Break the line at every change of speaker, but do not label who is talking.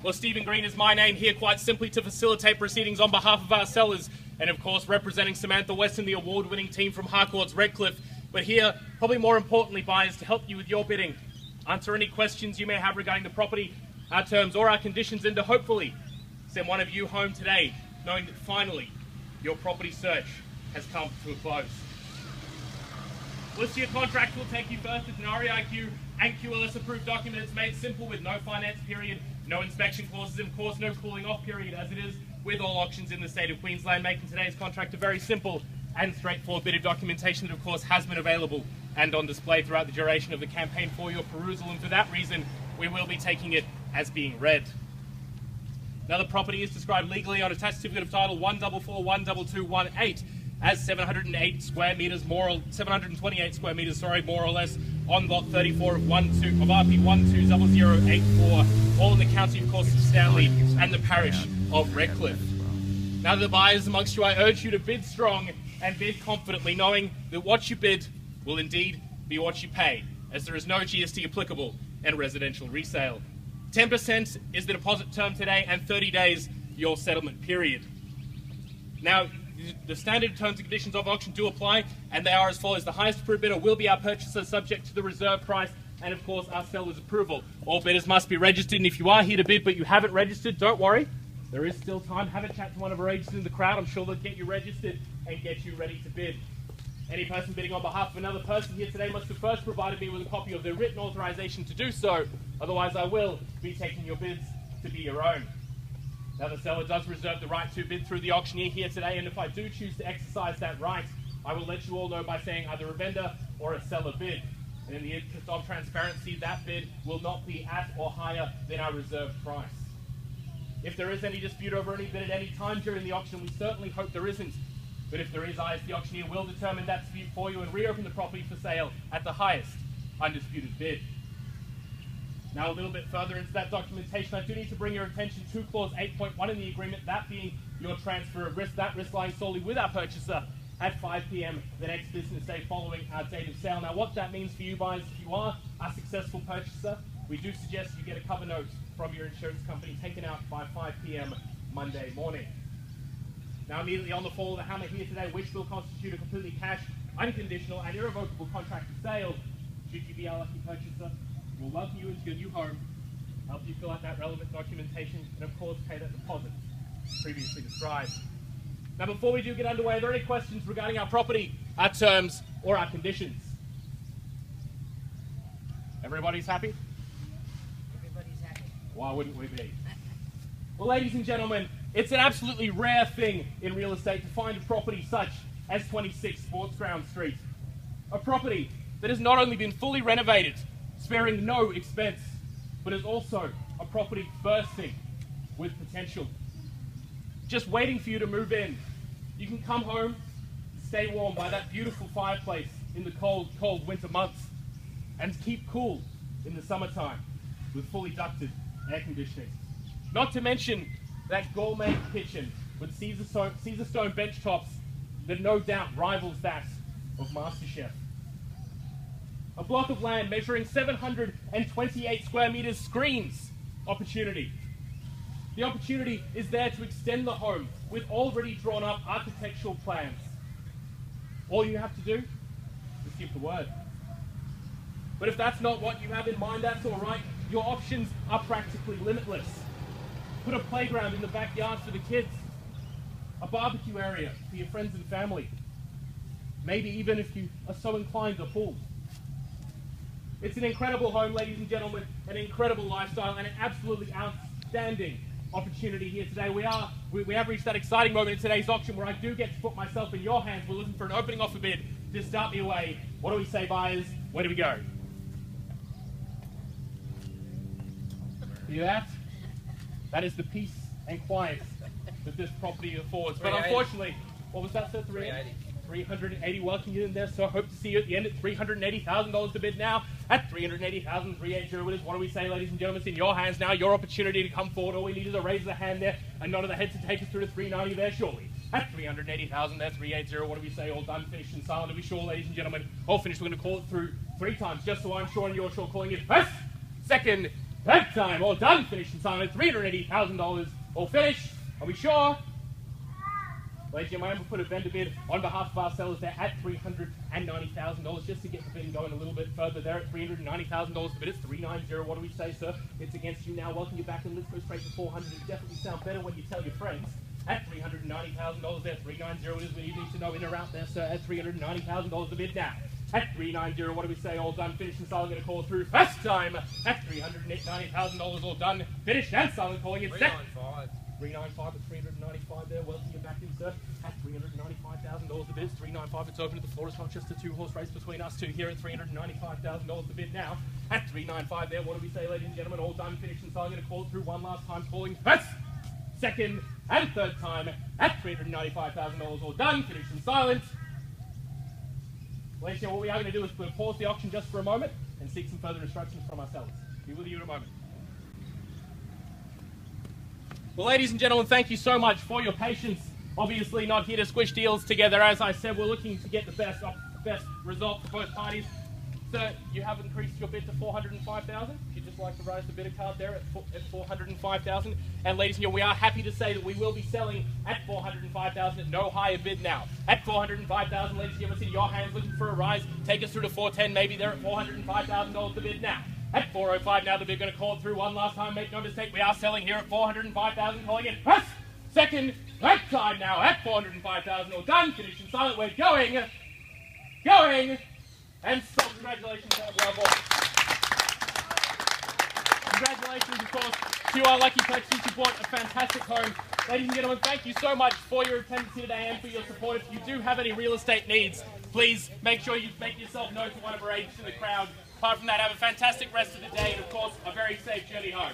Well, Stephen Green is my name here quite simply to facilitate proceedings on behalf of our sellers, and of course representing Samantha West and the award-winning team from Harcourt's Redcliffe. But here, probably more importantly, buyers, to help you with your bidding, answer any questions you may have regarding the property, our terms or our conditions, and to hopefully send one of you home today knowing that finally your property search has come to a close. List your contract will take you first. It's an REIQ and QLS approved document. It's made simple with no finance period, no inspection clauses, and of course no cooling off period, as it is with all auctions in the state of Queensland, making today's contract a very simple and straightforward bit of documentation that of course has been available and on display throughout the duration of the campaign for your perusal, and for that reason we will be taking it as being read. Now, the property is described legally on attached certificate of title 144-12218 as 708 square metres, 728 square metres, more or less, on lot 34 of RP 120084, all in the county, of course, of Stanley and the parish of Redcliffe. Now, to the buyers amongst you, I urge you to bid strong and bid confidently, knowing that what you bid will indeed be what you pay, as there is no GST applicable in residential resale. 10% is the deposit term today, and 30 days your settlement period. Now, the standard terms and conditions of auction do apply, and they are as follows. The highest approved bidder will be our purchaser, subject to the reserve price and of course our seller's approval. All bidders must be registered, and if you are here to bid but you haven't registered, don't worry. There is still time. Have a chat to one of our agents in the crowd. I'm sure they'll get you registered and get you ready to bid. Any person bidding on behalf of another person here today must have first provided me with a copy of their written authorization to do so. Otherwise, I will be taking your bids to be your own. Now, the seller does reserve the right to bid through the auctioneer here today, and if I do choose to exercise that right, I will let you all know by saying either a vendor or a seller bid. And in the interest of transparency, that bid will not be at or higher than our reserve price. If there is any dispute over any bid at any time during the auction, we certainly hope there isn't. But if there is, I, as the auctioneer, will determine that dispute for you and reopen the property for sale at the highest undisputed bid. Now, a little bit further into that documentation, I do need to bring your attention to clause 8.1 in the agreement, that being your transfer of risk, that risk lying solely with our purchaser at 5 p.m. the next business day following our date of sale. Now, what that means for you buyers, if you are a successful purchaser, we do suggest you get a cover note from your insurance company taken out by 5 p.m. Monday morning. Now, immediately on the fall of the hammer here today, which will constitute a completely cash, unconditional and irrevocable contract of sale, should you be our lucky purchaser, we'll welcome you into your new home, help you fill out that relevant documentation, and of course pay that deposit previously described. Now, before we do get underway, are there any questions regarding our property, our terms, or our conditions? Everybody's happy?
Everybody's happy.
Why wouldn't we be? Well, ladies and gentlemen, it's an absolutely rare thing in real estate to find a property such as 26 Sportsground Street. A property that has not only been fully renovated, sparing no expense, but is also a property bursting with potential. Just waiting for you to move in. You can come home, stay warm by that beautiful fireplace in the cold, cold winter months, and keep cool in the summertime with fully ducted air conditioning. Not to mention that gourmet kitchen with Caesar stone bench tops that no doubt rivals that of MasterChef. A block of land measuring 728 square meters screams opportunity. The opportunity is there to extend the home with already drawn up architectural plans. All you have to do is give the word. But if that's not what you have in mind, that's all right. Your options are practically limitless. Put a playground in the backyard for the kids, a barbecue area for your friends and family, maybe even, if you are so inclined, a pool. It's an incredible home, ladies and gentlemen, an incredible lifestyle, and an absolutely outstanding opportunity here today. We have reached that exciting moment in today's auction where I do get to put myself in your hands. We're looking for an opening offer bid to start me away. What do we say, buyers? Where do we go? Hear that? That is the peace and quiet that this property affords. But unfortunately, what was that, sir? 380. 380. Welcome you in there. So I hope to see you at the end at $380,000 to bid now. At $380,380 it is. What do we say, ladies and gentlemen? It's in your hands now. Your opportunity to come forward. All we need is a raise of the hand there, and nod of the head to take us through to 390 there shortly. At $380,000 there, 380. What do we say? All done, finished, and silent. To be sure, ladies and gentlemen, all finished. We're going to call it through 3 times, just so I'm sure and you're sure. Calling it first, second, third time, all done, finished and signed at $380,000, all finished. Are we sure? Ladies and gentlemen, we'll put a vendor bid on behalf of our sellers there at $390,000 just to get the bidding going a little bit further there at $390,000. The bid is $390. What do we say, sir? It's against you now. Welcome you back, and let's go straight to $400. It definitely sounds better when you tell your friends. At $390,000 there, $390 it is. We need to know in or out there, sir. At $390,000 the bid now. At $390, what do we say? All done, finished, and silent. Going to call through first time. At $390,000 all done, finished, and silent. Calling it set. $395 at $395 there. Welcome you back in, sir. At $395,000 the bid is $395. It's open to the floor. It's not just a two-horse race between us two here at $395,000 the bid now. At $395 there. What do we say, ladies and gentlemen? All done, finished, and silent. Going to call it through one last time. Calling first, second, and third time at $395,000 all done, finished, and silent. Ladies and gentlemen, what we are going to do is we're going to pause the auction just for a moment and seek some further instructions from our sellers. Be with you in a moment. Well, ladies and gentlemen, thank you so much for your patience. Obviously not here to squish deals together. As I said, we're looking to get the best result for both parties. Sir, you have increased your bid to $405,000. If you'd just like to raise the bidder card there at $405,000. And ladies and gentlemen, we are happy to say that we will be selling at $405,000 at no higher bid now. At $405,000, ladies and gentlemen, it's in your hands looking for a rise. Take us through to $410, maybe there at $405,000 the bid now. At $405 now, the bid going to call it through one last time. Make no mistake, we are selling here at $405,000, calling it first, second, third time now at $405,000. All done, finished and silent. We're going, and stop. Congratulations, bravo. Congratulations, of course, to our lucky purchasers who bought a fantastic home. Ladies and gentlemen, thank you so much for your attendance here today and for your support. If you do have any real estate needs, please make sure you make yourself known to one of our agents in the crowd. Apart from that, have a fantastic rest of the day and, of course, a very safe journey home.